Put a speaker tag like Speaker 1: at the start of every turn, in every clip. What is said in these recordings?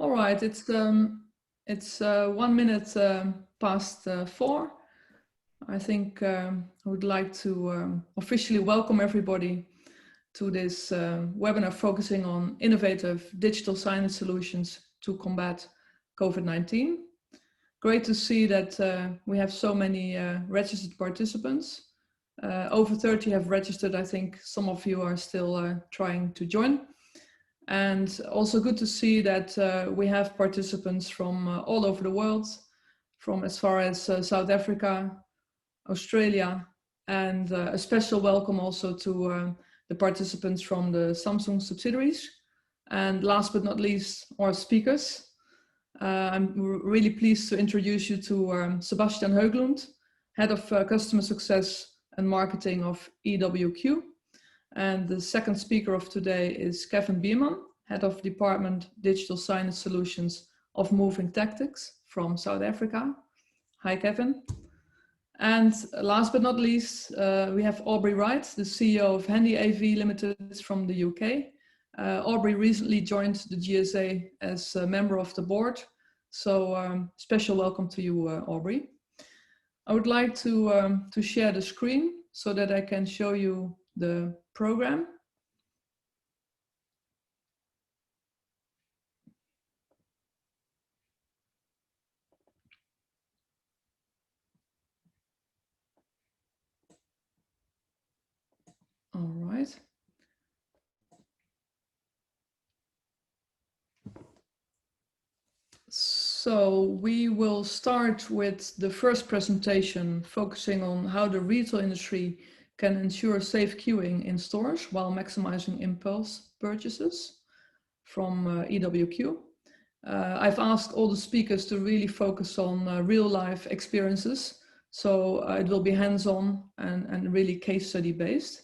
Speaker 1: All right, it's 1 minute past 4. I think I would like to officially welcome everybody to this webinar focusing on innovative digital signage solutions to combat COVID-19. Great to see that we have so many registered participants. Over 30 have registered. I think some of you are still trying to join. And also good to see that we have participants from all over the world, from as far as South Africa, Australia, and a special welcome also to the participants from the Samsung subsidiaries. And last but not least, our speakers. I'm really pleased to introduce you to Sebastian Höglund, Head of Customer Success and Marketing of EWQ. And the second speaker of today is Kevin Bierman, Head of Department Digital Signage Solutions of Moving Tactics from South Africa. Hi, Kevin. And last but not least, we have Aubrey Wright, the CEO of Handy AV Limited from the UK. Aubrey recently joined the GSA as a member of the board. So special welcome to you, Aubrey. I would like to share the screen so that I can show you the program. All right. So we will start with the first presentation focusing on how the retail industry can ensure safe queuing in stores while maximizing impulse purchases from EWQ. I've asked all the speakers to really focus on real life experiences. So it will be hands-on and really case study based.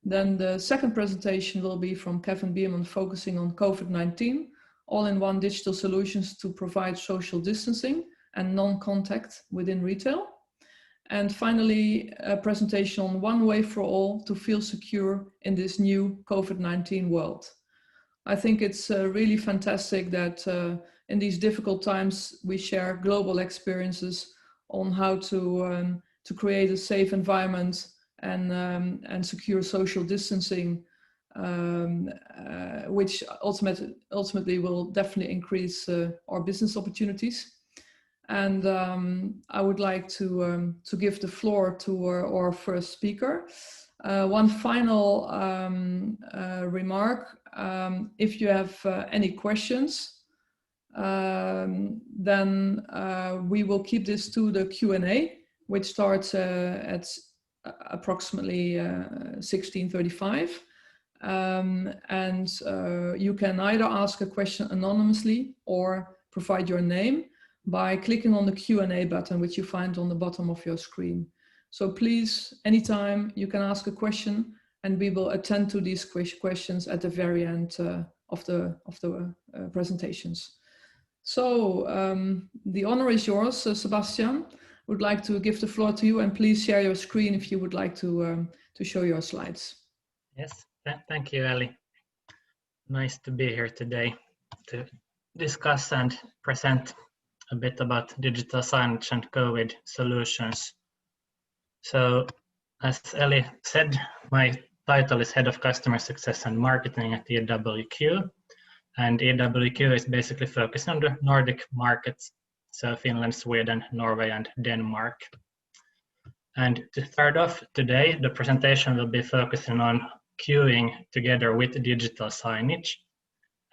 Speaker 1: Then the second presentation will be from Kevin Bierman focusing on COVID-19, all-in-one digital solutions to provide social distancing and non-contact within retail. And finally, a presentation on one way for all to feel secure in this new COVID-19 world. I think it's really fantastic that in these difficult times, we share global experiences on how to create a safe environment and secure social distancing, which ultimately will definitely increase our business opportunities. And I would like to give the floor to our first speaker. One final remark, if you have any questions, then we will keep this to the Q&A, which starts at approximately 16:35. And you can either ask a question anonymously or provide your name by clicking on the Q&A button, which you find on the bottom of your screen. So please, anytime you can ask a question, and we will attend to these questions at the very end of the presentations. So the honor is yours, Sebastian. Would like to give the floor to you, and please share your screen if you would like to show your slides.
Speaker 2: Yes, thank you, Ellie. Nice to be here today to discuss and present a bit about digital signage and COVID solutions. So, as Ellie said, my title is Head of Customer Success and Marketing at EWQ, and EWQ is basically focused on the Nordic markets, so Finland, Sweden, Norway, and Denmark. And to start off today, the presentation will be focusing on queuing together with digital signage.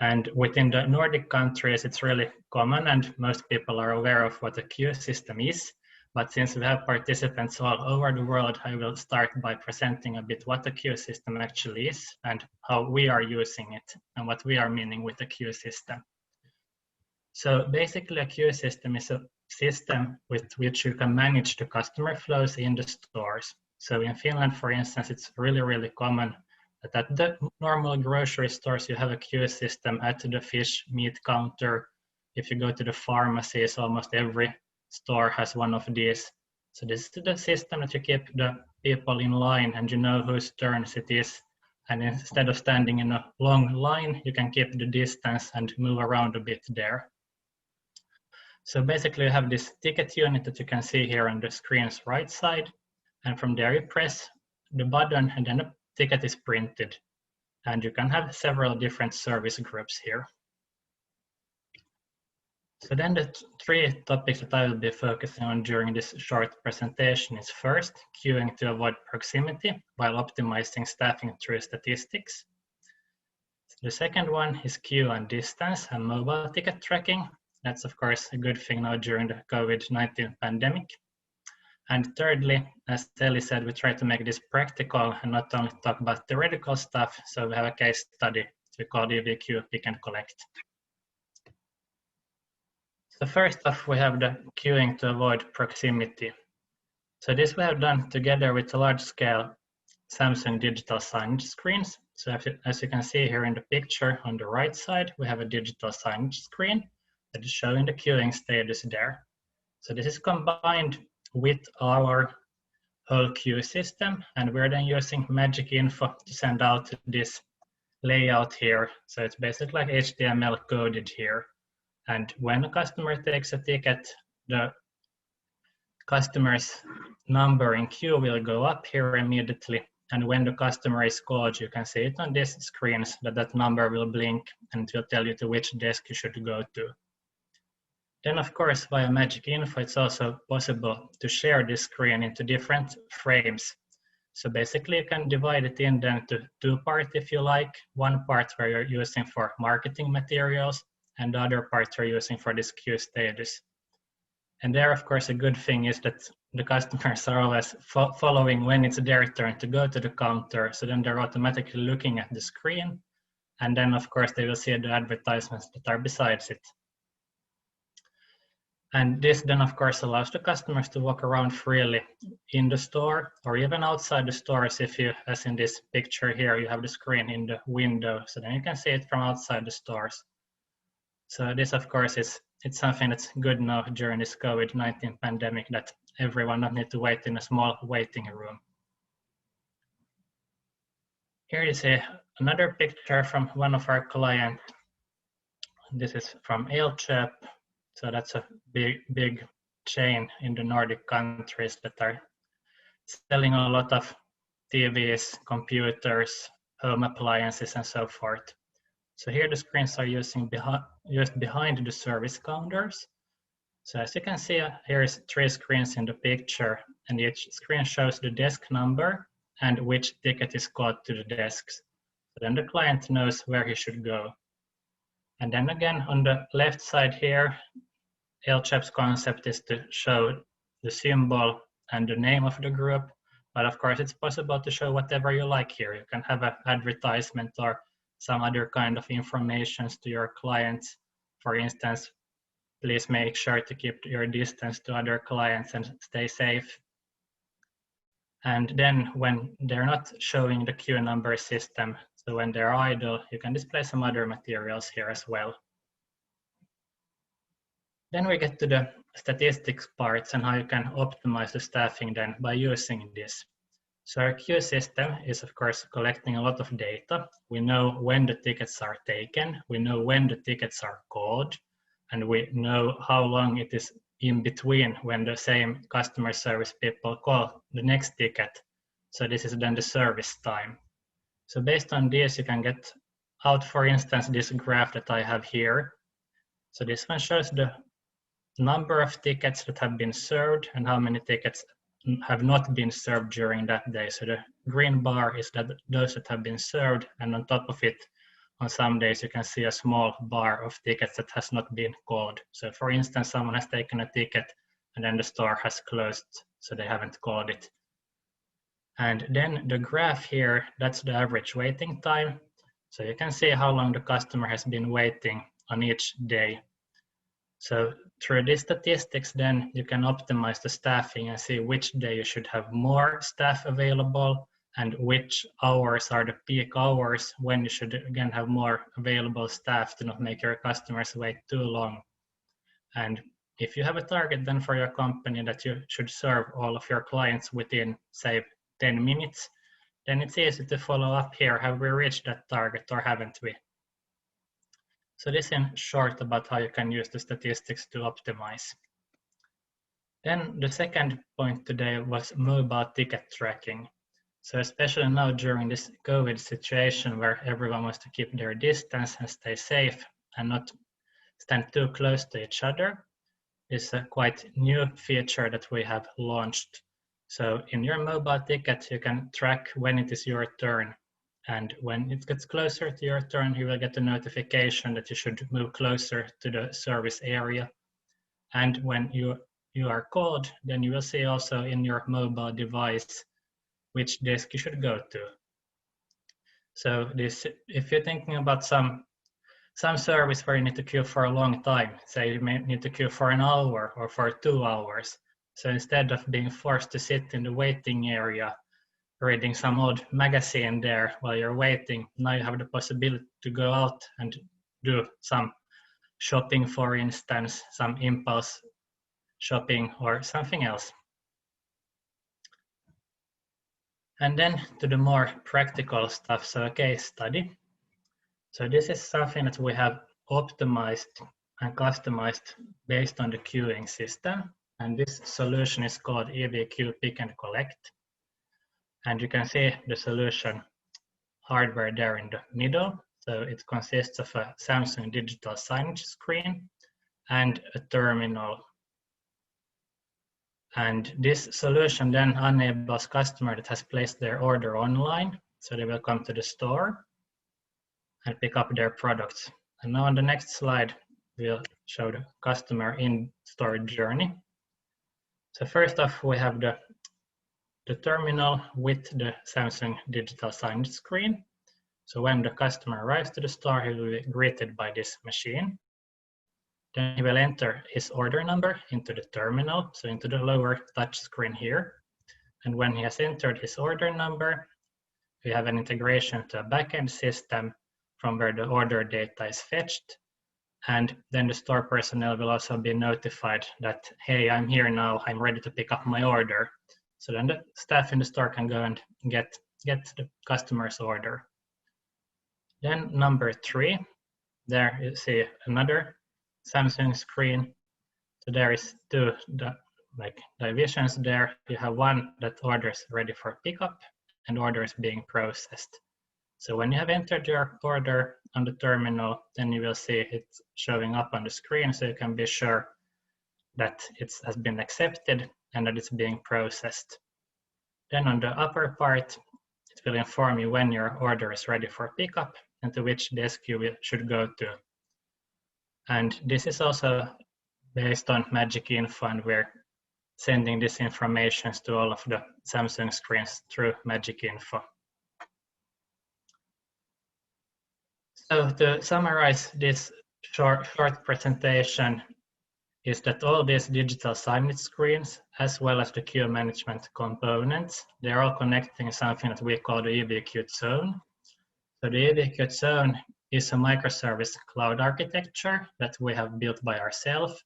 Speaker 2: And within the Nordic countries, it's really common and most people are aware of what a queue system is. But since we have participants all over the world, I will start by presenting a bit what a queue system actually is and how we are using it and what we are meaning with a queue system. So basically a queue system is a system with which you can manage the customer flows in the stores. So in Finland, for instance, it's really common that at the normal grocery stores, you have a queue system at the fish meat counter. If you go to the pharmacies, almost every store has one of these. So this is the system that you keep the people in line and you know whose turns it is And instead of standing in a long line, you can keep the distance and move around a bit there. So basically you have this ticket unit that you can see here on the screen's right side. And from there you press the button and then the ticket is printed. And you can have several different service groups here. So then the three topics that I will be focusing on during this short presentation is first, queuing to avoid proximity while optimizing staffing through statistics. The second one is queue and distance and mobile ticket tracking. That's of course a good thing now during the COVID-19 pandemic. And thirdly, as Ellie said, we try to make this practical and not only talk about theoretical stuff. So we have a case study we call EVQ Pick and Collect. So first off, we have the queuing to avoid proximity. So this we have done together with a large-scale Samsung digital signage screens. So as you can see here in the picture on the right side, we have a digital signage screen that is showing the queuing status there. So this is combined with our whole queue system, and we're then using magic info to send out this layout here. So it's basically like HTML coded here. And when a customer takes a ticket, the customer's number in queue will go up here immediately. And when the customer is called, you can see it on this screen that that number will blink and it will tell you to which desk you should go to. Then of course, via magic info, it's also possible to share this screen into different frames. So basically you can divide it in then to two parts if you like. One part where you're using for marketing materials and the other part you're using for this queue status. And there, of course, a good thing is that the customers are always following when it's their turn to go to the counter. So then they're automatically looking at the screen. And then, of course, they will see the advertisements that are besides it. And this then, of course, allows the customers to walk around freely in the store or even outside the stores. If you, as in this picture here, you have the screen in the window. So then you can see it from outside the stores. So this, of course, it's something that's good now during this COVID-19 pandemic that everyone not need to wait in a small waiting room. Here you see another picture from one of our clients. This is from Elköp. So that's a big chain in the Nordic countries that are selling a lot of TVs, computers, home appliances, and so forth. So here the screens are used behind the service counters. So as you can see, here is 3 screens in the picture, and each screen shows the desk number and which ticket is called to the desks. So then the client knows where he should go. And then again, on the left side here, Elköp's concept is to show the symbol and the name of the group. But of course, it's possible to show whatever you like here. You can have an advertisement or some other kind of information to your clients. For instance, please make sure to keep your distance to other clients and stay safe. And then when they're not showing the queue number system, so when they're idle, you can display some other materials here as well. Then we get to the statistics parts and how you can optimize the staffing then by using this. So our queue system is of course collecting a lot of data. We know when the tickets are taken, we know when the tickets are called, and we know how long it is in between when the same customer service people call the next ticket. So this is then the service time. So based on this, you can get out, for instance, this graph that I have here. So this one shows the number of tickets that have been served and how many tickets have not been served during that day. So the green bar is that those that have been served, and on top of it, on some days you can see a small bar of tickets that has not been called. So for instance, someone has taken a ticket and then the store has closed, so they haven't called it. And then the graph here, that's the average waiting time. So you can see how long the customer has been waiting on each day. So through these statistics, then you can optimize the staffing and see which day you should have more staff available and which hours are the peak hours when you should again have more available staff to not make your customers wait too long. And if you have a target then for your company that you should serve all of your clients within, say, 10 minutes, then it's easy to follow up here. Have we reached that target or haven't we? So this in short about how you can use the statistics to optimize. Then the second point today was mobile ticket tracking. So especially now during this COVID situation where everyone wants to keep their distance and stay safe and not stand too close to each other, is a quite new feature that we have launched. So in your mobile ticket, you can track when it is your turn. And when it gets closer to your turn, you will get a notification that you should move closer to the service area. And when you are called, then you will see also in your mobile device which desk you should go to. So this, if you're thinking about some service where you need to queue for a long time, say you may need to queue for an hour or for 2 hours. So instead of being forced to sit in the waiting area, reading some old magazine there while you're waiting, now you have the possibility to go out and do some shopping, for instance, some impulse shopping or something else. And then to the more practical stuff, so a case study. So this is something that we have optimized and customized based on the queuing system. And this solution is called EVQ Pick and Collect. And you can see the solution hardware there in the middle. So it consists of a Samsung digital signage screen and a terminal. And this solution then enables customer that has placed their order online. So they will come to the store and pick up their products. And now on the next slide, we'll show the customer in-store journey. So first off, we have the terminal with the Samsung digital signage screen. So when the customer arrives to the store, he will be greeted by this machine. Then he will enter his order number into the terminal, so into the lower touch screen here. And when he has entered his order number, we have an integration to a backend system from where the order data is fetched. And then the store personnel will also be notified that, hey, I'm here now, I'm ready to pick up my order. So then the staff in the store can go and get the customer's order. Then number 3, there you see another Samsung screen. So there is 2 divisions there. You have one that orders ready for pickup and orders being processed. So when you have entered your order on the terminal, then you will see it showing up on the screen, so you can be sure that it has been accepted and that it's being processed. Then on the upper part, it will inform you when your order is ready for pickup and to which desk you should go to. And this is also based on Magic Info, and we're sending this information to all of the Samsung screens through Magic Info. So to summarize this short presentation is that all these digital signage screens, as well as the queue management components, they're all connecting something that we call the EVQ zone. So the EVQ zone is a microservice cloud architecture that we have built by ourselves.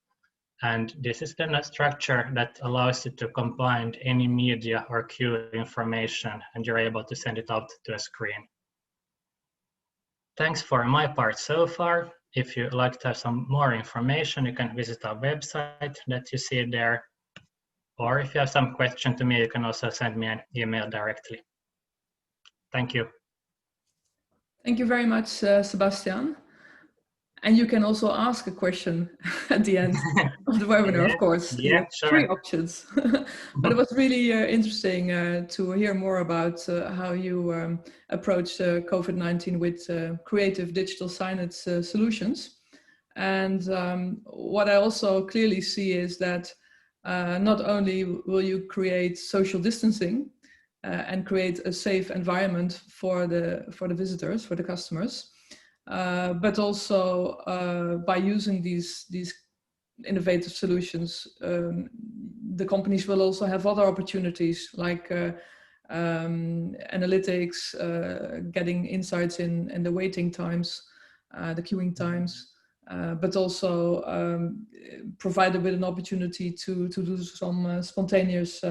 Speaker 2: And this is then a structure that allows you to combine any media or queue information, and you're able to send it out to a screen. Thanks for my part so far. If you'd like to have some more information, you can visit our website that you see there. Or if you have some question to me, you can also send me an email directly. Thank you.
Speaker 1: Thank you very much, Sebastian. And you can also ask a question at the end of the webinar, of course.
Speaker 2: Yeah,
Speaker 1: you have
Speaker 2: sure.
Speaker 1: 3 options. But it was really interesting to hear more about how you approach COVID-19 with creative digital signage solutions. And what I also clearly see is that not only will you create social distancing and create a safe environment for the visitors, for the customers, but also by using these innovative solutions, the companies will also have other opportunities like analytics, getting insights in the waiting times, the queuing times, but also provided with an opportunity to do some spontaneous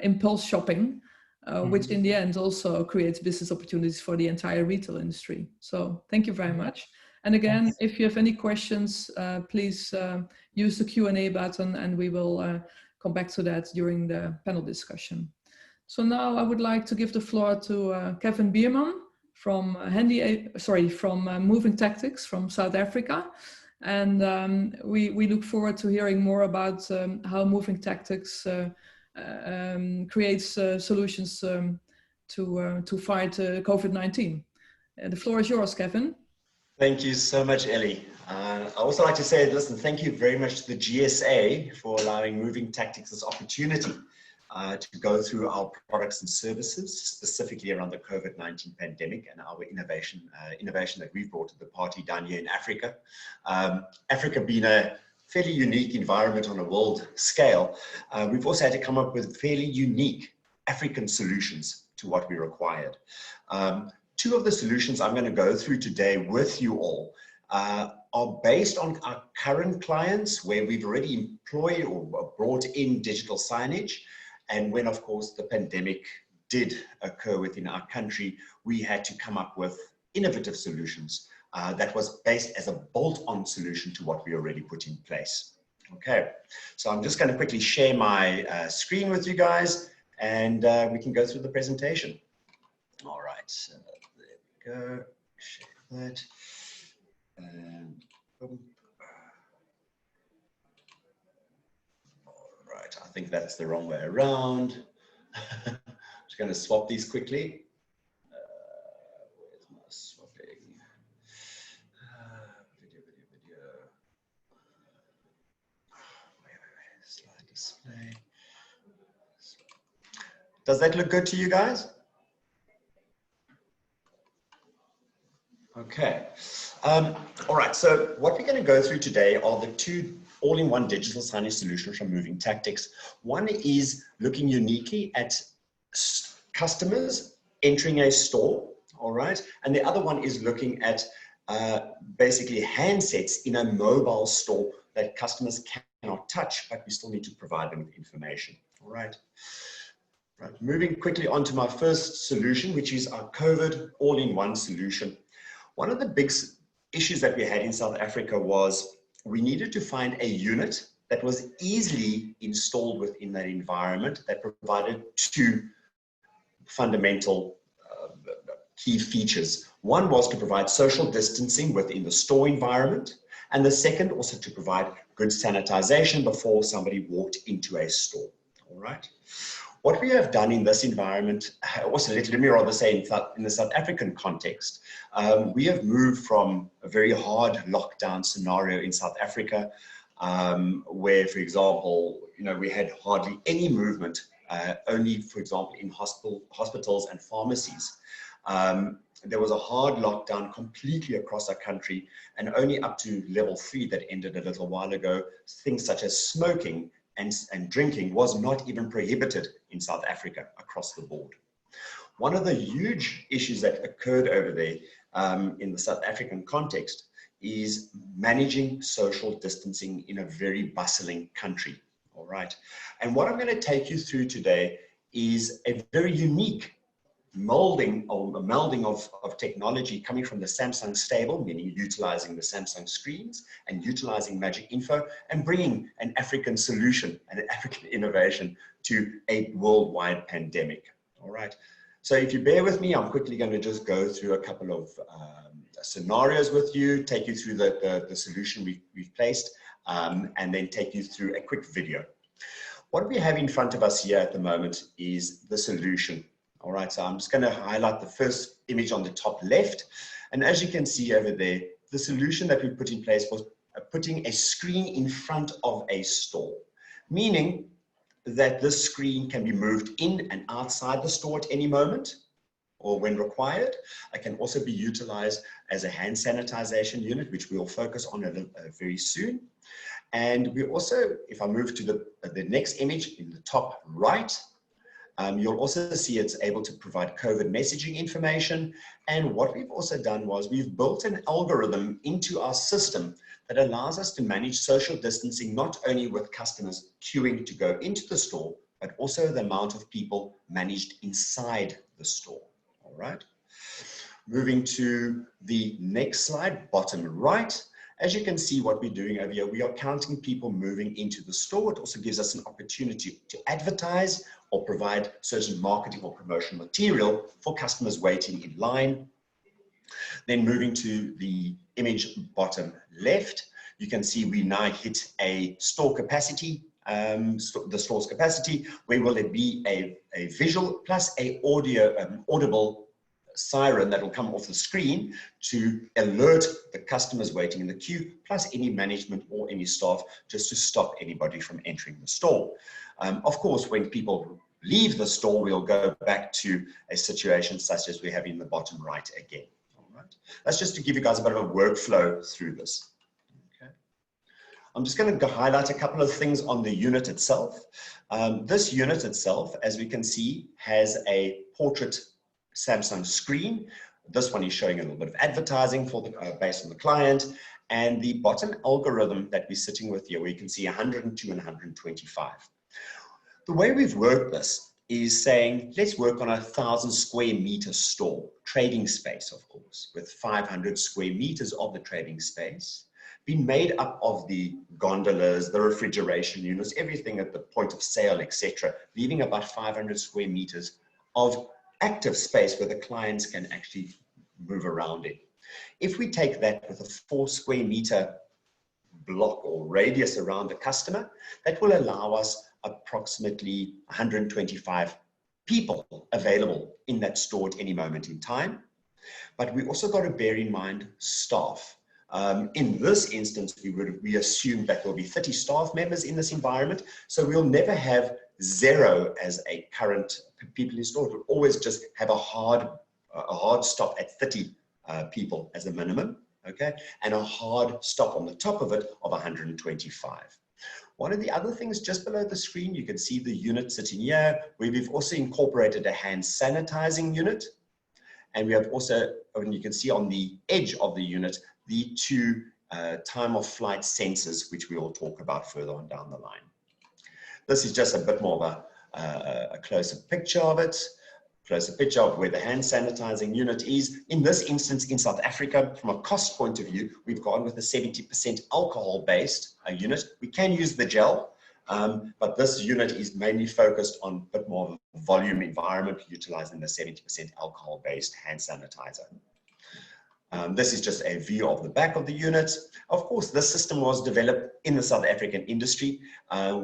Speaker 1: impulse shopping which in the end also creates business opportunities for the entire retail industry. So thank you very much. And again,
Speaker 2: Thanks.
Speaker 1: if you have any questions, please use the Q&A button and we will come back to that during the panel discussion. So now I would like to give the floor to Kevin Bierman from Moving Tactics from South Africa. And we look forward to hearing more about how Moving Tactics creates solutions to fight COVID-19. The floor is yours, Kevin.
Speaker 3: Thank you so much, Ellie. I also like to say, listen, thank you very much to the GSA for allowing Moving Tactics this opportunity to go through our products and services, specifically around the COVID-19 pandemic and our innovation that we've brought to the party down here in Africa. Africa being a fairly unique environment on a world scale, we've also had to come up with fairly unique African solutions to what we required. Two of the solutions I'm going to go through today with you all are based on our current clients where we've already employed or brought in digital signage. And when, of course, the pandemic did occur within our country, we had to come up with innovative solutions that was based as a bolt-on solution to what we already put in place. Okay, so I'm just going to quickly share my screen with you guys and we can go through the presentation. All right, so there we go, share that. And boom. All right, I think that's the wrong way around. I'm just going to swap these quickly. Where's my swapping? Video. Wait. Slide display. Does that look good to you guys? Okay. All right, so what we're going to go through today are the two all-in-one digital signage solutions from Moving Tactics. One is looking uniquely at customers entering a store, all right? And the other one is looking at basically handsets in a mobile store that customers cannot touch, but we still need to provide them with information, all right? Right, moving quickly on to my first solution, which is our COVID all-in-one solution. One of the big issues that we had in South Africa was we needed to find a unit that was easily installed within that environment that provided two fundamental key features. One was to provide social distancing within the store environment, and the second also to provide good sanitization before somebody walked into a store, all right? What we have done in this environment, also let me rather say in the South African context, we have moved from a very hard lockdown scenario in South Africa, where, for example, we had hardly any movement, only, for example, in hospitals and pharmacies. There was a hard lockdown completely across our country, and only up to level 3 that ended a little while ago, things such as smoking and drinking was not even prohibited in South Africa across the board. One of the huge issues that occurred over there in the South African context is managing social distancing in a very bustling country, all right? And what I'm going to take you through today is a very unique molding or melding of technology coming from the Samsung stable, meaning utilizing the Samsung screens and utilizing Magic Info and bringing an African solution and an African innovation to a worldwide pandemic. All right. So if you bear with me, I'm quickly going to just go through a couple of scenarios with you, take you through the solution we've placed, and then take you through a quick video. What we have in front of us here at the moment is the solution. All right, so I'm just going to highlight the first image on the top left. And as you can see over there, the solution that we put in place was putting a screen in front of a store, meaning that this screen can be moved in and outside the store at any moment or when required. It can also be utilized as a hand sanitization unit, which we'll focus on very soon. And we also, if I move to the next image in the top right, you'll also see it's able to provide COVID messaging information. And what we've also done was we've built an algorithm into our system that allows us to manage social distancing, not only with customers queuing to go into the store, but also the amount of people managed inside the store. All right. Moving to the next slide, bottom right. As you can see what we're doing over here, we are counting people moving into the store. It also gives us an opportunity to advertise or provide certain marketing or promotional material for customers waiting in line. Then moving to the image bottom left, you can see we now hit a store capacity, the store's capacity, where will there be a visual plus a audio, audible siren that will come off the screen to alert the customers waiting in the queue, plus any management or any staff, just to stop anybody from entering the store. Of course, when people leave the store, we'll go back to a situation such as we have in the bottom right again. All right. That's just to give you guys a bit of a workflow through this. Okay. I'm just going to highlight a couple of things on the unit itself. This unit itself, as we can see, has a portrait Samsung screen. This one is showing a little bit of advertising for the, based on the client, and the bottom algorithm that we're sitting with here, where you can see 102 and 125. The way we've worked this is saying, let's work on 1,000 square meter store, trading space, of course, with 500 square meters of the trading space, being made up of the gondolas, the refrigeration units, everything at the point of sale, etc., leaving about 500 square meters of active space where the clients can actually move around it. If we take that with a 4 square meter block or radius around the customer, that will allow us approximately 125 people available in that store at any moment in time. But we also got to bear in mind staff. In this instance, we assume that there'll be 30 staff members in this environment, so we'll never have 0 as a current people in store. We'll always just have a hard stop at 30 people as a minimum, okay, and a hard stop on the top of it of 125. One of the other things just below the screen, you can see the unit sitting here, where we've also incorporated a hand sanitizing unit, and we have also, and you can see on the edge of the unit, the 2 time of flight sensors, which we will talk about further on down the line. This is just a bit more of a closer picture of it, closer picture of where the hand sanitizing unit is. In this instance, in South Africa, from a cost point of view, we've gone with a 70% alcohol-based unit. We can use the gel, but this unit is mainly focused on a bit more of a volume environment, utilizing the 70% alcohol-based hand sanitizer. This is just a view of the back of the unit. Of course, this system was developed in the South African industry.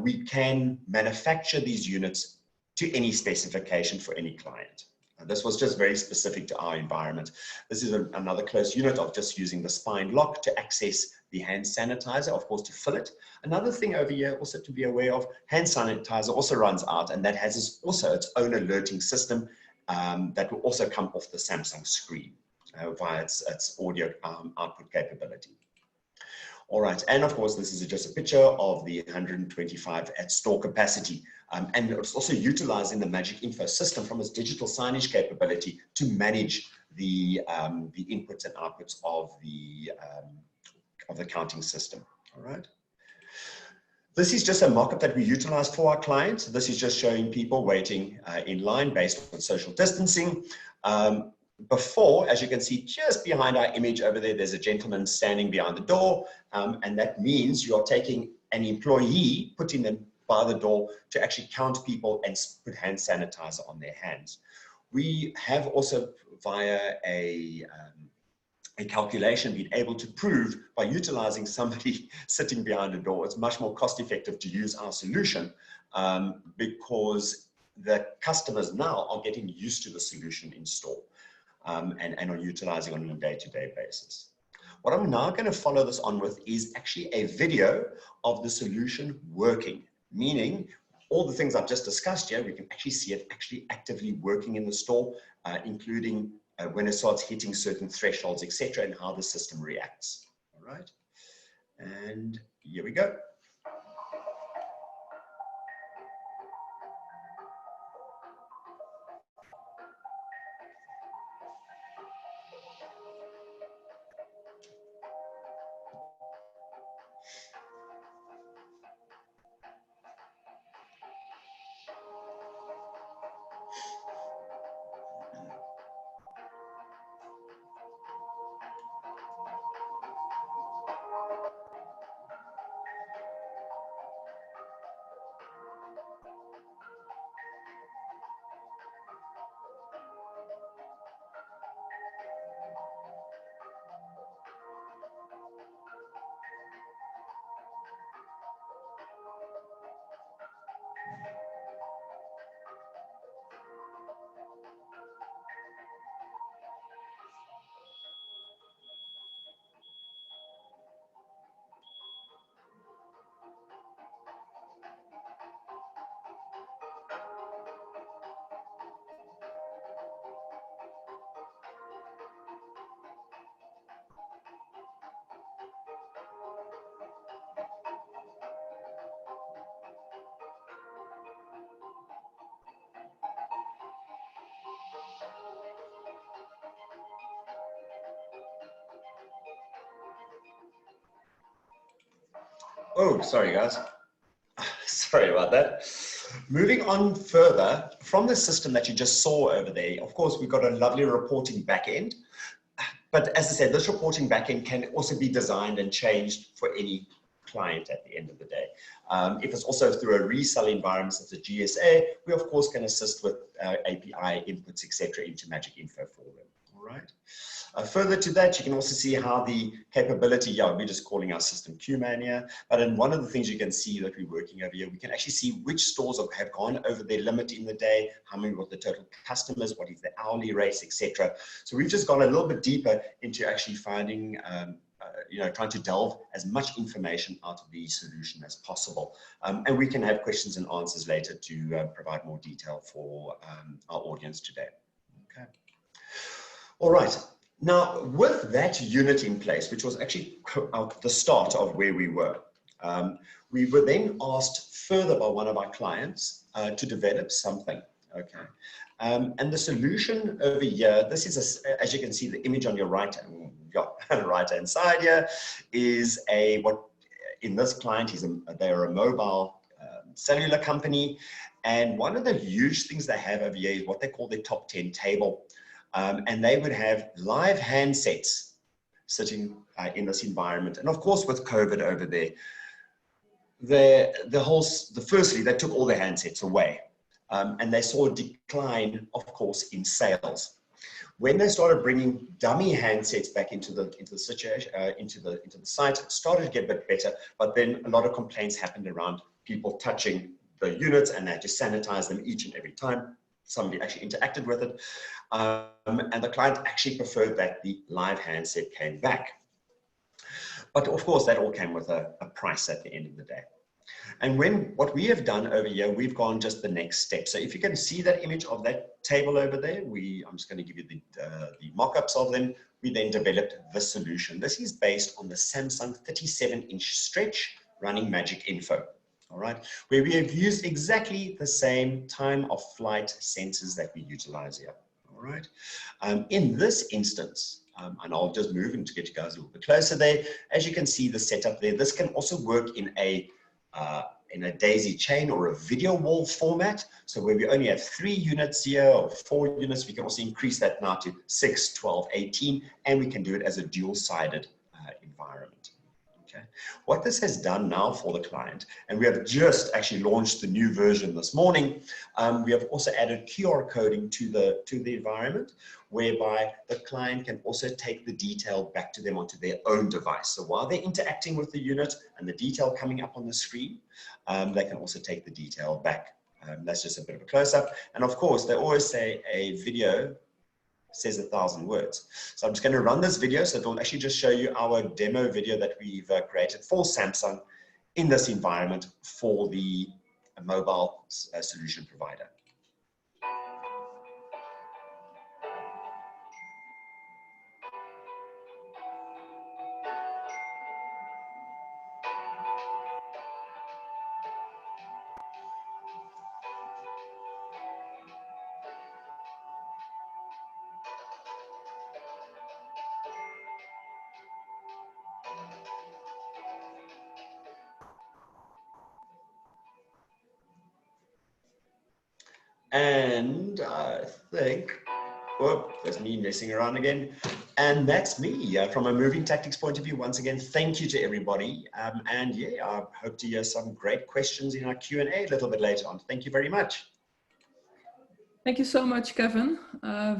Speaker 3: We can manufacture these units to any specification for any client. This was just very specific to our environment. This is another close unit of just using the spine lock to access the hand sanitizer, of course, to fill it. Another thing over here also to be aware of, hand sanitizer also runs out, and that has also its own alerting system that will also come off the Samsung screen via its audio output capability. All right, and of course, this is just a picture of the 125 at store capacity. And it's also utilizing the Magic Info system from its digital signage capability to manage the inputs and outputs of the counting system. All right. This is just a mock-up that we utilize for our clients. This is just showing people waiting in line based on social distancing. Before, as you can see, just behind our image over there, there's a gentleman standing behind the door, and that means you're taking an employee, putting them by the door to actually count people and put hand sanitizer on their hands. We have also, via a calculation, been able to prove by utilizing somebody sitting behind a door, it's much more cost effective to use our solution because the customers now are getting used to the solution in store. And are utilizing on a day-to-day basis. What I'm now going to follow this on with is actually a video of the solution working, meaning all the things I've just discussed here, we can actually see it actually actively working in the store, including when it starts hitting certain thresholds, etc., and how the system reacts. All right, and here we go. Oh, sorry guys. Sorry about that. Moving on further from the system that you just saw over there, of course, we've got a lovely reporting backend. But as I said, this reporting backend can also be designed and changed for any client at the end of the day. If it's also through a resell environment such as GSA, we of course can assist with API inputs, etc., into Magic Info for them. All right. Further to that, you can also see how the capability, we're just calling our system QMan here, but in one of the things you can see that we're working over here, we can actually see which stores have gone over their limit in the day, how many were the total customers, what is the hourly rates, etc. So we've just gone a little bit deeper into actually finding, trying to delve as much information out of the solution as possible. And we can have questions and answers later to provide more detail for our audience today. Okay. All right. Now, with that unit in place, which was actually the start of where we were then asked further by one of our clients to develop something. Okay. And the solution over here, this is, as you can see, the image on your right-hand side here is what in this client, they're a mobile cellular company. And one of the huge things they have over here is what they call their top 10 table. And they would have live handsets sitting in this environment. And of course, with COVID over there, firstly, they took all the handsets away. And they saw a decline, of course, in sales. When they started bringing dummy handsets back into the situation, into the site, it started to get a bit better. But then a lot of complaints happened around people touching the units, and they had to sanitize them each and every time somebody actually interacted with it. And the client actually preferred that the live handset came back. But of course, that all came with a price at the end of the day. And what we have done over here, we've gone just the next step. So if you can see that image of that table over there, I'm just going to give you the mock-ups of them. We then developed this solution. This is based on the Samsung 37-inch stretch running Magic Info. All right, where we have used exactly the same time of flight sensors that we utilize here. All right, in this instance, and I'll just move and to get you guys a little bit closer there. As you can see the setup there, this can also work in a daisy chain or a video wall format. So where we only have 3 units here or 4 units, we can also increase that now to 6, 12, 18, and we can do it as a dual-sided environment. Okay. What this has done now for the client, and we have just actually launched the new version this morning, we have also added QR coding to the environment, whereby the client can also take the detail back to them onto their own device. So while they're interacting with the unit and the detail coming up on the screen, they can also take the detail back. That's just a bit of a close-up. And of course, they always say a video says 1,000 words. So I'm just going to run this video. So it will actually just show you our demo video that we've created for Samsung in this environment for the mobile solution provider. And I think, whoop, that's me messing around again. And that's me from a moving tactics point of view. Once again, thank you to everybody. And yeah, I hope to hear some great questions in our Q&A a little bit later on. Thank you very much.
Speaker 1: Thank you so much, Kevin.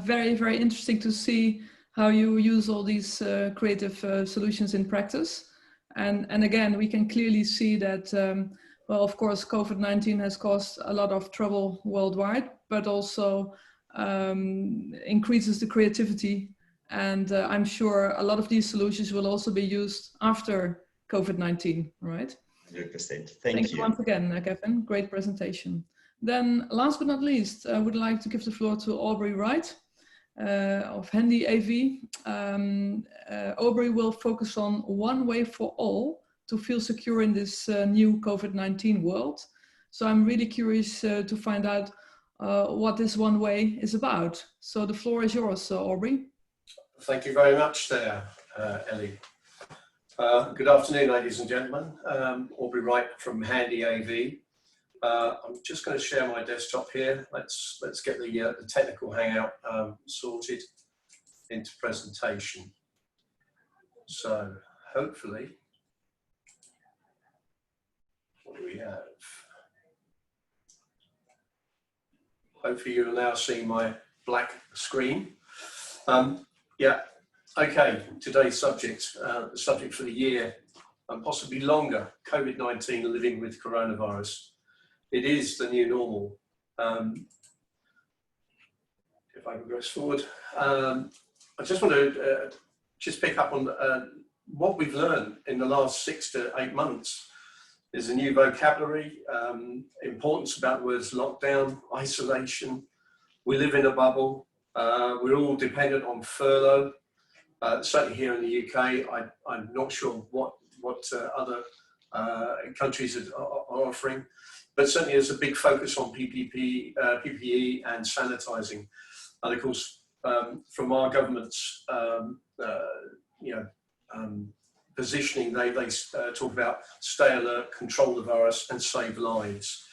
Speaker 1: Very, very interesting to see how you use all these creative solutions in practice. And again, we can clearly see that well, of course, COVID-19 has caused a lot of trouble worldwide, but also increases the creativity. And I'm sure a lot of these solutions will also be used after COVID-19, right?
Speaker 3: 100%.
Speaker 1: Thank you once again, Kevin. Great presentation. Then last but not least, I would like to give the floor to Aubrey Wright of Handy AV. Aubrey will focus on one way for all to feel secure in this new COVID-19 world. So I'm really curious to find out what this one way is about. So the floor is yours, Aubrey.
Speaker 4: Thank you very much there, Ellie. Good afternoon, ladies and gentlemen. Aubrey Wright from Handy AV. I'm just going to share my desktop here. Let's get the technical hangout sorted into presentation. So hopefully, what do we have? Hopefully you'll now see my black screen. Yeah. Okay, today's subject, the subject for the year and possibly longer, COVID-19, living with coronavirus. It is the new normal. If I progress forward, I just want to just pick up on what we've learned in the last 6 to 8 months. There's a new vocabulary, importance about the words lockdown, isolation. We live in a bubble. We're all dependent on furlough. Certainly here in the UK, I'm not sure what other countries are offering, but certainly there's a big focus on PPE and sanitising. And of course, from our government's positioning, they talk about stay alert, control the virus, and save lives.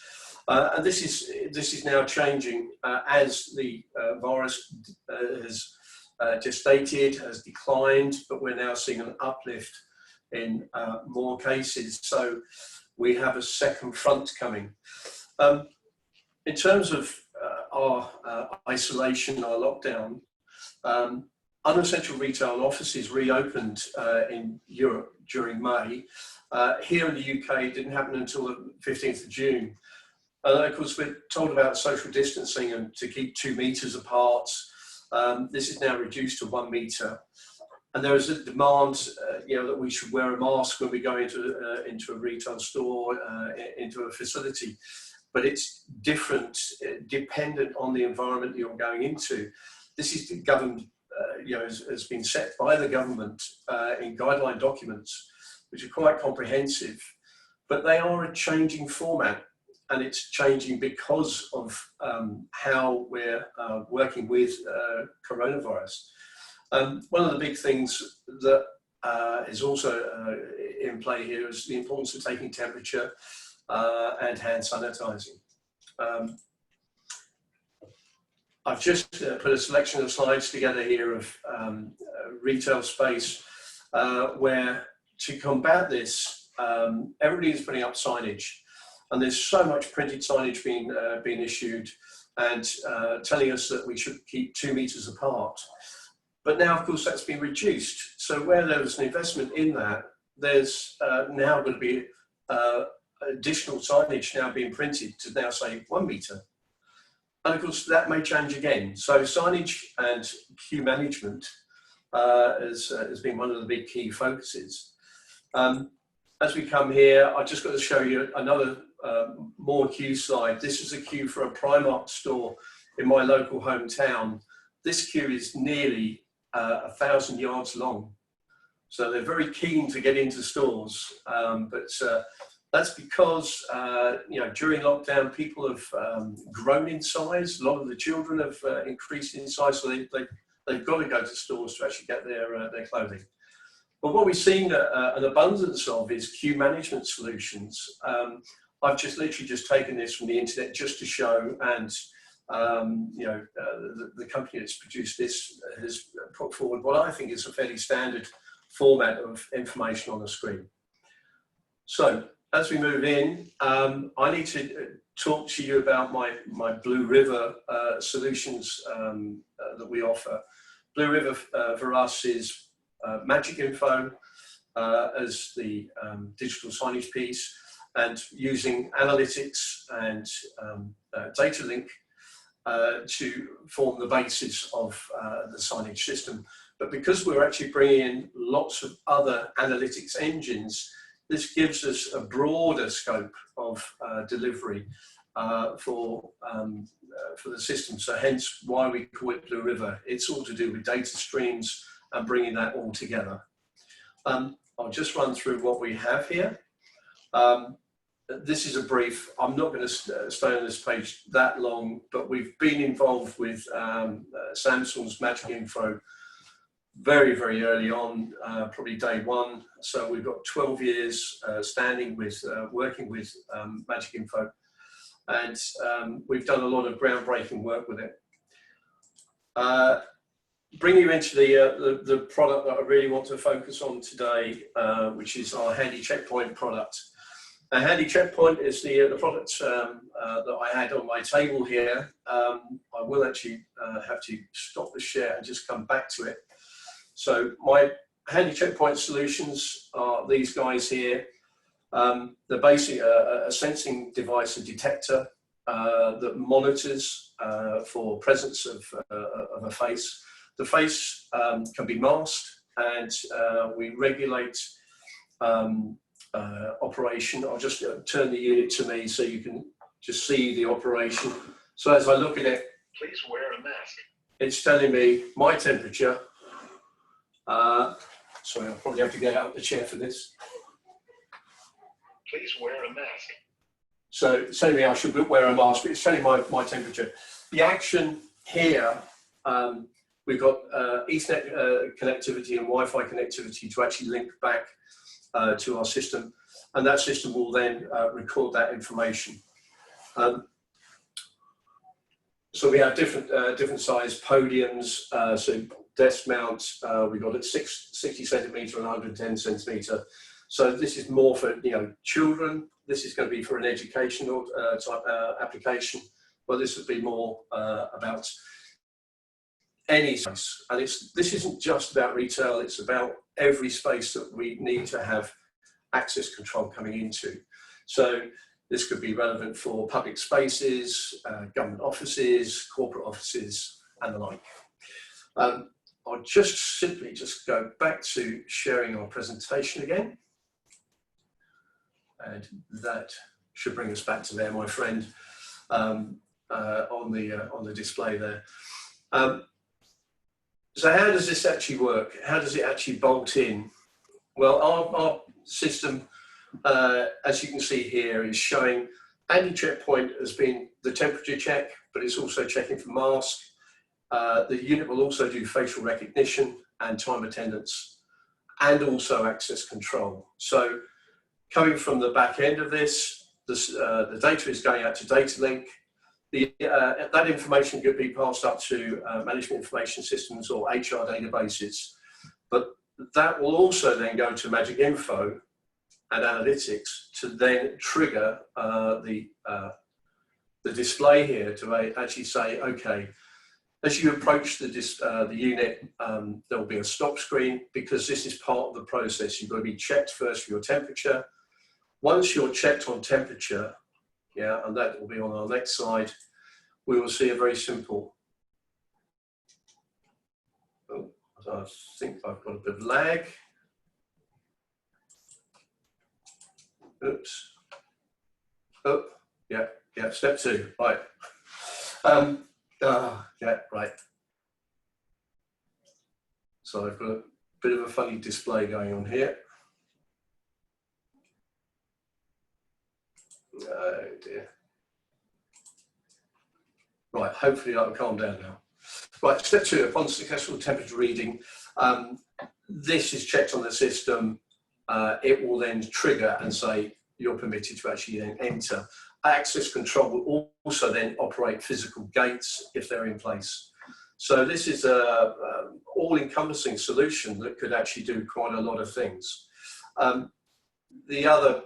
Speaker 4: And this is now changing as the virus has gestated, has declined, but we're now seeing an uplift in more cases. So we have a second front coming. In terms of our isolation, our lockdown, unessential retail and offices reopened in Europe during May. Here in the UK, it didn't happen until the 15th of June. And of course, we're told about social distancing and to keep 2 meters apart. This is now reduced to 1 meter, and there is a demand, that we should wear a mask when we go into a retail store, into a facility. But it's different, dependent on the environment you're going into. This is governed, has been set by the government in guideline documents, which are quite comprehensive, but they are a changing format. And it's changing because of how we're working with coronavirus. One of the big things that is also in play here is the importance of taking temperature and hand sanitizing. I've just put a selection of slides together here of retail space where, to combat this, everybody is putting up signage. And there's so much printed signage being issued and telling us that we should keep 2 meters apart. But now, of course, that's been reduced. So where there was an investment in that, there's now going to be additional signage now being printed to now say 1 meter. And of course, that may change again. So signage and queue management has been one of the big key focuses. As we come here, I've just got to show you another more queue slide. This is a queue for a Primark store in my local hometown. This queue is nearly 1,000 yards long. So they're very keen to get into stores, but that's because during lockdown people have grown in size. A lot of the children have increased in size, so they've got to go to stores to actually get their clothing. But what we've seen an abundance of is queue management solutions. I've literally just taken this from the internet just to show, and the company that's produced this has put forward what I think is a fairly standard format of information on the screen. So as we move in, I need to talk to you about my Blue River solutions that we offer. Blue River for us is Magic Info as the digital signage piece, and using analytics and data link to form the basis of the signage system. But because we're actually bringing in lots of other analytics engines, this gives us a broader scope of delivery for the system. So hence why we call it Blue River. It's all to do with data streams and bringing that all together. I'll just run through what we have here. This is a brief. I'm not going to stay on this page that long, but we've been involved with Samsung's Magic Info very, very early on, probably day one. So we've got 12 years standing with, working with Magic Info, and we've done a lot of groundbreaking work with it. Bring you into the product that I really want to focus on today, which is our Handy Checkpoint product. A Handy Checkpoint is the product that I had on my table here. I will actually have to stop the share and just come back to it. So my Handy Checkpoint solutions are these guys here. They're basically a sensing device, a detector that monitors for presence of a face. The face can be masked, and we regulate operation. I'll just turn the unit to me so you can just see the operation. So as I look at it,
Speaker 5: please wear a mask.
Speaker 4: It's telling me my temperature. Sorry, I'll probably have to get out of the chair for this.
Speaker 5: Please wear a mask.
Speaker 4: So it's telling me I should wear a mask, but it's telling my temperature. The action here, we've got Ethernet connectivity and Wi-Fi connectivity to actually link back to our system, and that system will then record that information. So we have different size podiums, so desk mounts, we've got at 60 centimetre and 110 centimetre. So this is more for children. This is going to be for an educational type application, but this would be more about any space. And this isn't just about retail, it's about every space that we need to have access control coming into. So this could be relevant for public spaces, government offices, corporate offices, and the like. I'll just simply go back to sharing our presentation again. And that should bring us back to there, my friend, on the display there. So how does this actually work? How does it actually bolt in? Well, our system, as you can see here, is showing Handy Checkpoint as being the temperature check, but it's also checking for mask. The unit will also do facial recognition and time attendance, and also access control. So coming from the back end of this, the data is going out to data link. That information could be passed up to management information systems or HR databases, but that will also then go to Magic Info and analytics to then trigger the display here to actually say, okay, as you approach the unit, there will be a stop screen, because this is part of the process. You've got to be checked first for your temperature. Once you're checked on temperature, and that will be on our next slide, we will see a very simple, I think I've got a bit of lag. Oops. Oh, yeah, step two, right. Yeah, right. So I've got a bit of a funny display going on here. Oh dear. Right, hopefully that'll calm down now. Right, step two, upon successful temperature reading, this is checked on the system. It will then trigger and say you're permitted to actually then enter. Access control will also then operate physical gates if they're in place. So this is a all-encompassing solution that could actually do quite a lot of things. The other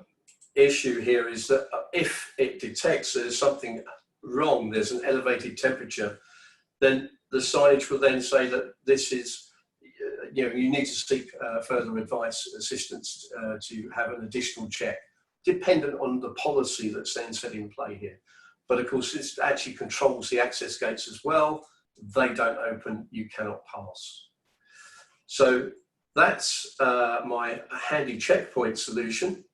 Speaker 4: issue here is that if it detects there's something wrong, there's an elevated temperature, then the signage will then say that this is, you need to seek further advice, assistance to have an additional check, dependent on the policy that's then set in play here. But of course, this actually controls the access gates as well. They don't open, you cannot pass. So that's my Handy Checkpoint solution.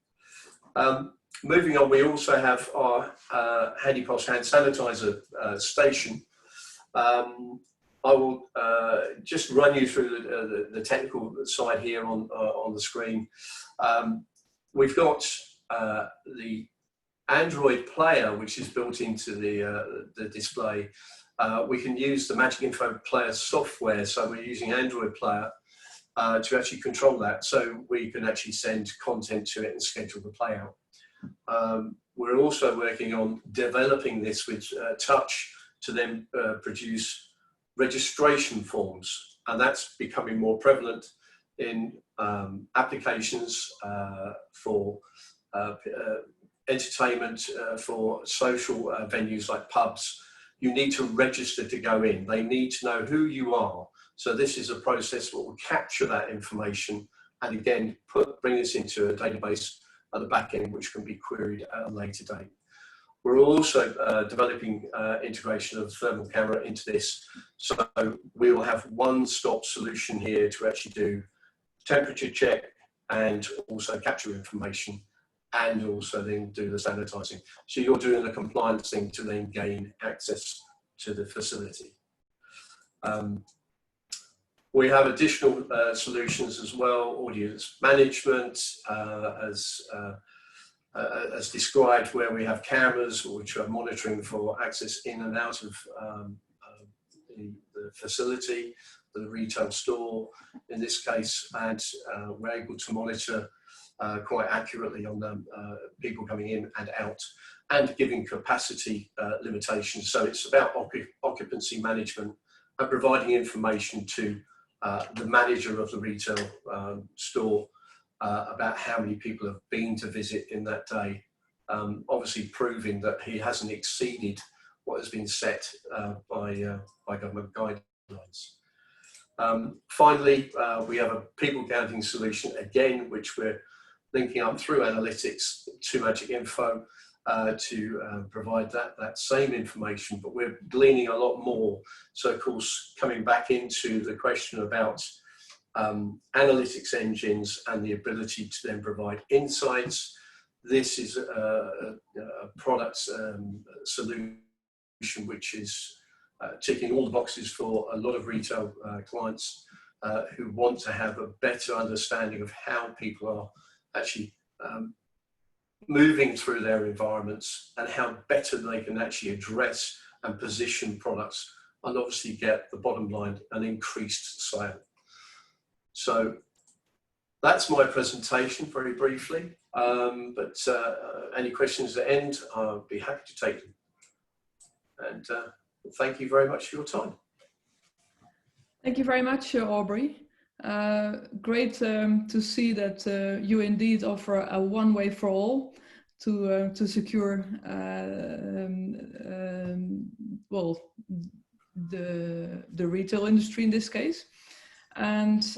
Speaker 4: Moving on, we also have our Handy Pulse hand sanitizer station. I will just run you through the technical side here on the screen. We've got the Android player, which is built into the display. We can use the Magic Info Player software, so we're using Android player. to actually control that, so we can actually send content to it and schedule the play out. We're also working on developing this with touch to then produce registration forms, and that's becoming more prevalent in applications for entertainment, for social venues like pubs. You need to register to go in. They need to know who you are. So this is a process that will capture that information and again bring this into a database at the back end, which can be queried at a later date. We're also developing integration of thermal camera into this. So we will have one-stop solution here to actually do temperature check and also capture information and also then do the sanitizing. So you're doing the compliance thing to then gain access to the facility. We have additional solutions as well, audience management, as described, where we have cameras which are monitoring for access in and out of the facility, the retail store in this case, and we're able to monitor quite accurately on people coming in and out, and giving capacity limitations. So it's about occupancy management and providing information to the manager of the retail store about how many people have been to visit in that day, obviously proving that he hasn't exceeded what has been set by government guidelines. Finally, we have a people counting solution again, which we're linking up through analytics to Magic Info to provide that same information, but we're gleaning a lot more. So of course, coming back into the question about analytics engines and the ability to then provide insights, this is a product solution which is ticking all the boxes for a lot of retail clients who want to have a better understanding of how people are actually moving through their environments and how better they can actually address and position products and obviously get the bottom line, an increased sale. So that's my presentation very briefly, but any questions at the end, I'll be happy to take them. And thank you very much for your time.
Speaker 1: Thank you very much, Aubrey. Great to see that you indeed offer a one way for all to secure well, the retail industry in this case, and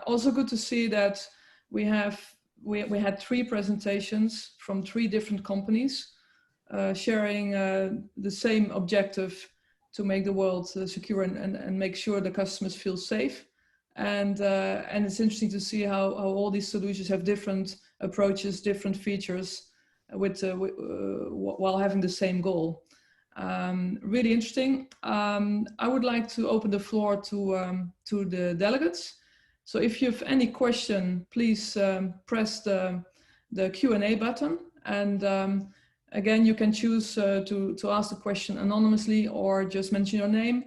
Speaker 1: also good to see that we had 3 presentations from 3 different companies sharing the same objective to make the world secure and make sure the customers feel safe. And it's interesting to see how all these solutions have different approaches, different features, while having the same goal. Really interesting. I would like to open the floor to the delegates. So if you have any question, please press the Q&A button. And again, you can choose to ask the question anonymously or just mention your name.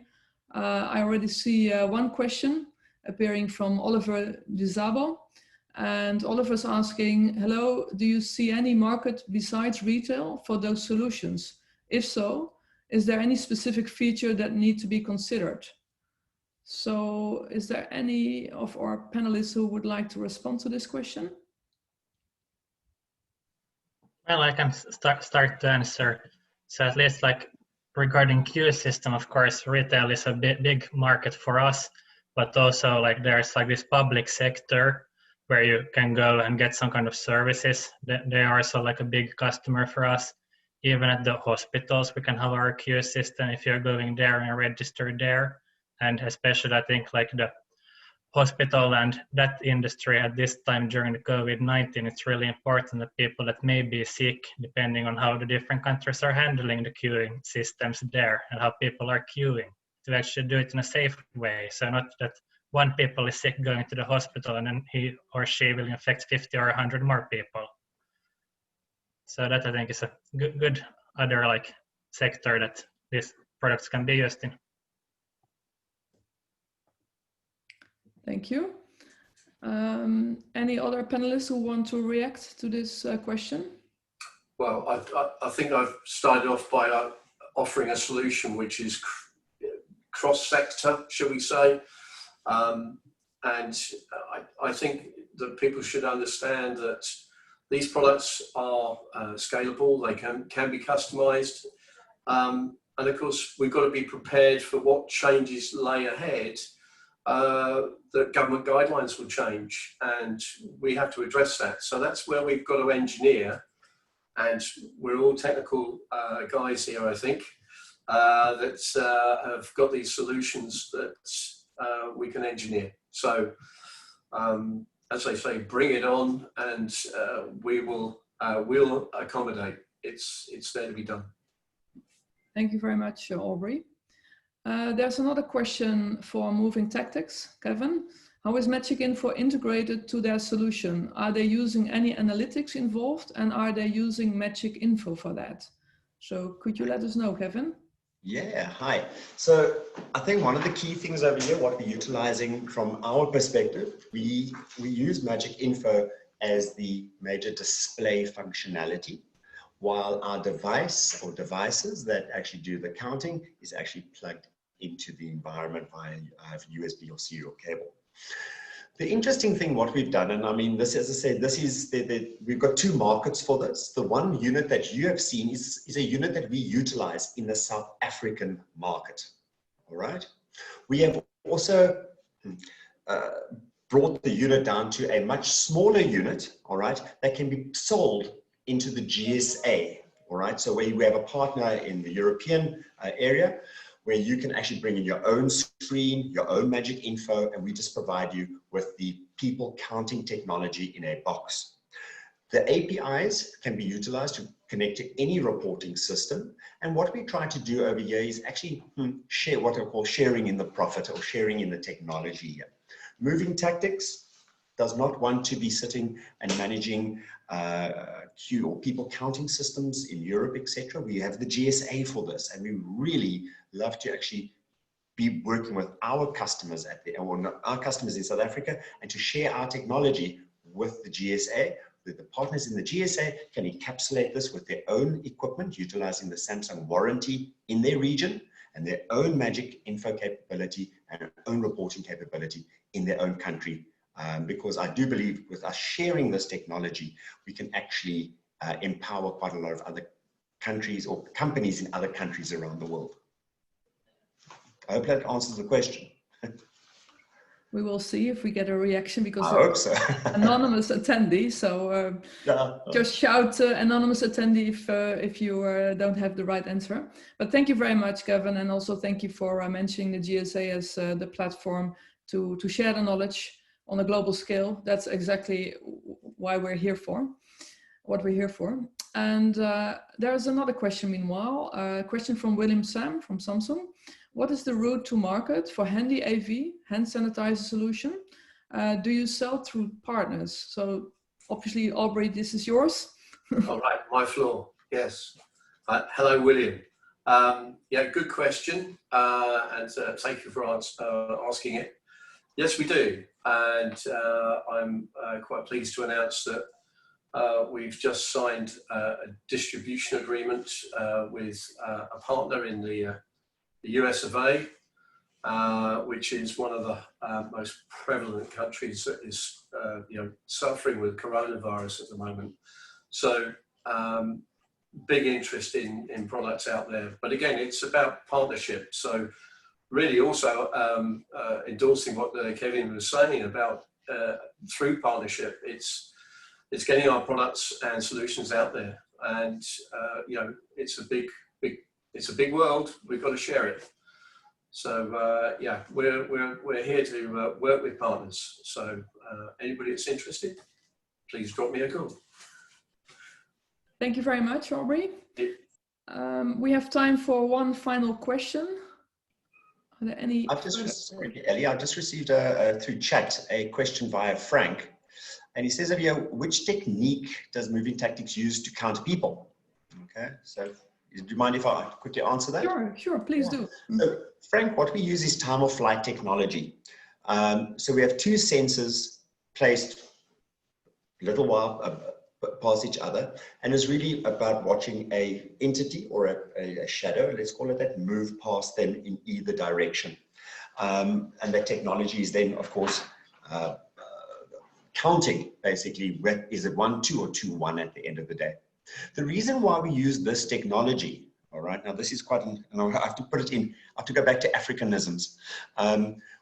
Speaker 1: I already see one question appearing from Oliver Dizabo, and Oliver's asking, hello, do you see any market besides retail for those solutions? If so, is there any specific feature that need to be considered? So is there any of our panelists who would like to respond to this question?
Speaker 2: Well, I can start to answer. So at least like regarding queue system, of course, retail is a big market for us, but also like there's like this public sector where you can go and get some kind of services. They are also like a big customer for us. Even at the hospitals, we can have our queue system if you're going there and register there. And especially I think like the hospital and that industry at this time during the COVID-19, it's really important that people that may be sick, depending on how the different countries are handling the queuing systems there and how people are queuing, to actually do it in a safe way. So not that one people is sick going to the hospital and then he or she will infect 50 or 100 more people. So that I think is a good other like sector that these products can be used in.
Speaker 1: Thank you. Any other panelists who want to react to this question?
Speaker 4: Well, I think I've started off by offering a solution which is cross-sector, shall we say. And I think that people should understand that these products are scalable, they can be customized. And of course, we've got to be prepared for what changes lay ahead. The government guidelines will change and we have to address that. So that's where we've got to engineer, and we're all technical guys here, I think, that have got these solutions that we can engineer. So as I say, bring it on, and we'll accommodate. It's there to be done.
Speaker 1: Thank you very much, Aubrey. There's another question for Moving Tactics, Kevin. How is Magic Info integrated to their solution? Are they using any analytics involved, and are they using Magic Info for that? So could you let us know, Kevin?
Speaker 3: Yeah, hi. So I think one of the key things over here, what we're utilizing from our perspective, we use Magic Info as the major display functionality, while our device or devices that actually do the counting is actually plugged into the environment via USB or serial cable. The interesting thing, what we've done, and I mean, this, as I said, this is, we've got two markets for this. The one unit that you have seen is a unit that we utilize in the South African market, all right? We have also brought the unit down to a much smaller unit, all right, that can be sold into the GSA, all right? So where we have a partner in the European area, where you can actually bring in your own screen, your own Magic Info, and we just provide you with the people counting technology in a box. The APIs can be utilized to connect to any reporting system. And what we try to do over here is actually share what I call sharing in the profit, or sharing in the technology here. Moving Tactics does not want to be sitting and managing queue or people counting systems in Europe, etc. We have the GSA for this, and we really love to actually be working with our customers our customers in South Africa, and to share our technology with the GSA, with the partners in the GSA can encapsulate this with their own equipment, utilizing the Samsung warranty in their region, and their own Magic Info capability and their own reporting capability in their own country. Because I do believe with us sharing this technology, we can actually empower quite a lot of other countries or companies in other countries around the world. I hope that answers the question.
Speaker 1: We will see if we get a reaction, because
Speaker 3: I hope so.
Speaker 1: Anonymous attendee. So just shout anonymous attendee if you don't have the right answer. But thank you very much, Kevin, and also thank you for mentioning the GSA as the platform to share the knowledge on a global scale. That's exactly why we're here for, what we're here for. And there's another question meanwhile, a question from William Sam from Samsung. What is the route to market for Handy AV, hand sanitizer solution? Do you sell through partners? So obviously, Aubrey, this is yours.
Speaker 4: All right, my floor, yes. Hello, William. Yeah, good question. And thank you for asking it. Yes, we do. And I'm quite pleased to announce that we've just signed a distribution agreement with a partner in the US of A, which is one of the most prevalent countries that is suffering with coronavirus at the moment. So big interest in products out there. But again, it's about partnership. So really also endorsing what Kevin was saying about through partnership, it's getting our products and solutions out there. And it's a big world. We've got to share it. So yeah, we're here to work with partners. So anybody that's interested, please drop me a call.
Speaker 1: Thank you very much, Aubrey. We have time for one final question. Are there any?
Speaker 3: I've just received through chat a question via Frank, and he says, which technique does Moving Tactics use to count people? Okay, so do you mind if I quickly answer that?
Speaker 1: Sure, please do.
Speaker 3: So Frank, what we use is time of flight technology. So we have two sensors placed a little while past each other, and is really about watching a entity or a shadow, let's call it that, move past them in either direction. And the technology is then, of course, counting basically, is it 1, 2 or 2, 1 at the end of the day. The reason why we use this technology, all right, now this is quite, and I have to put it in, I have to go back to Africanisms.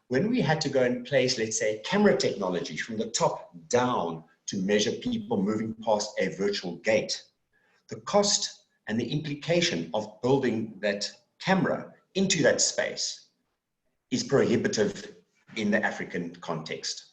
Speaker 3: When we had to go and place, let's say, camera technology from the top down to measure people moving past a virtual gate, the cost and the implication of building that camera into that space is prohibitive in the African context.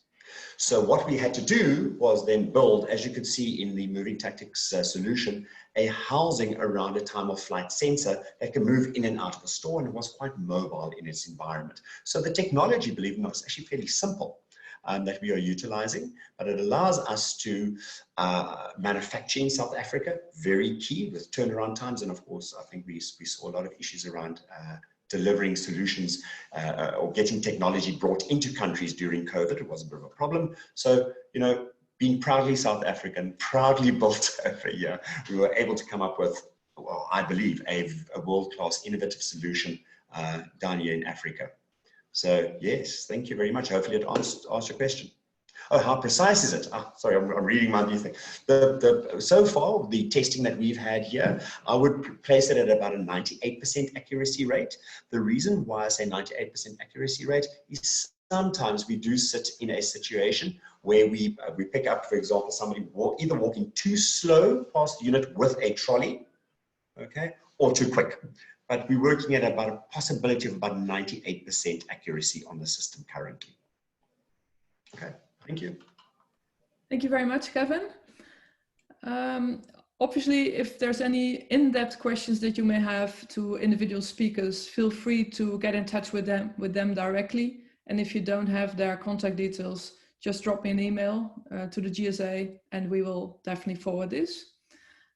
Speaker 3: So what we had to do was then build, as you could see in the moving tactics solution, a housing around a time of flight sensor that can move in and out of the store, and it was quite mobile in its environment. So the technology, believe it or not, is actually fairly simple that we are utilizing, but it allows us to manufacture in South Africa, very key with turnaround times. And of course, I think we saw a lot of issues around delivering solutions or getting technology brought into countries during COVID. It was a bit of a problem. So, you know, being proudly South African, proudly built over here, we were able to come up with, well, I believe, a world-class innovative solution down here in Africa. So yes, thank you very much. Hopefully it answers your question. Oh, how precise is it? Oh, sorry, I'm reading my new thing. So far, the testing that we've had here, I would place it at about a 98% accuracy rate. The reason why I say 98% accuracy rate is sometimes we do sit in a situation where we pick up, for example, somebody either walking too slow past the unit with a trolley, okay, or too quick. But we're working at about a possibility of about 98% accuracy on the system currently. Okay, thank you.
Speaker 1: Thank you very much, Kevin. Obviously, if there's any in-depth questions that you may have to individual speakers, feel free to get in touch with them directly. And if you don't have their contact details, just drop me an email to the GSA and we will definitely forward this.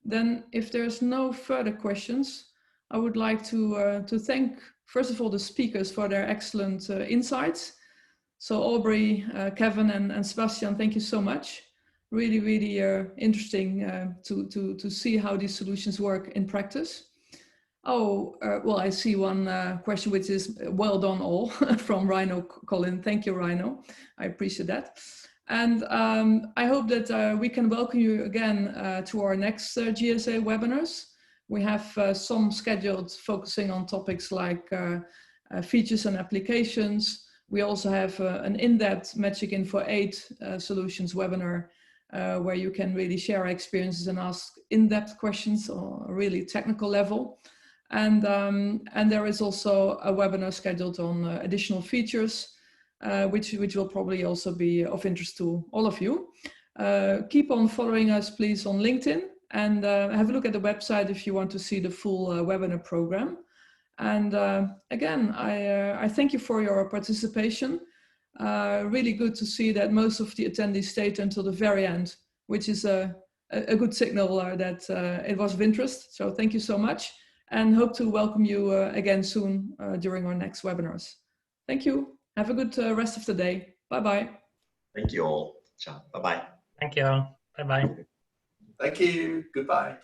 Speaker 1: Then if there's no further questions, I would like to thank, first of all, the speakers for their excellent insights. So Aubrey, Kevin and Sebastian, thank you so much. Really, really interesting to see how these solutions work in practice. Oh, well, I see one question, which is well done all from Rhino Colin. Thank you, Rhino. I appreciate that. And I hope that we can welcome you again to our next GSA webinars. We have some scheduled focusing on topics like features and applications. We also have an in-depth Magic Info 8 solutions webinar where you can really share experiences and ask in-depth questions on a really technical level. And there is also a webinar scheduled on additional features, which will probably also be of interest to all of you. Keep on following us, please, on LinkedIn, and have a look at the website if you want to see the full webinar program. And again, I thank you for your participation. Really good to see that most of the attendees stayed until the very end, which is a good signal that it was of interest. So thank you so much, and hope to welcome you again soon during our next webinars. Thank you. Have a good rest of the day. Bye-bye.
Speaker 3: Thank you all. Ciao. Bye-bye.
Speaker 2: Thank you all. Bye-bye.
Speaker 4: Thank you. Goodbye.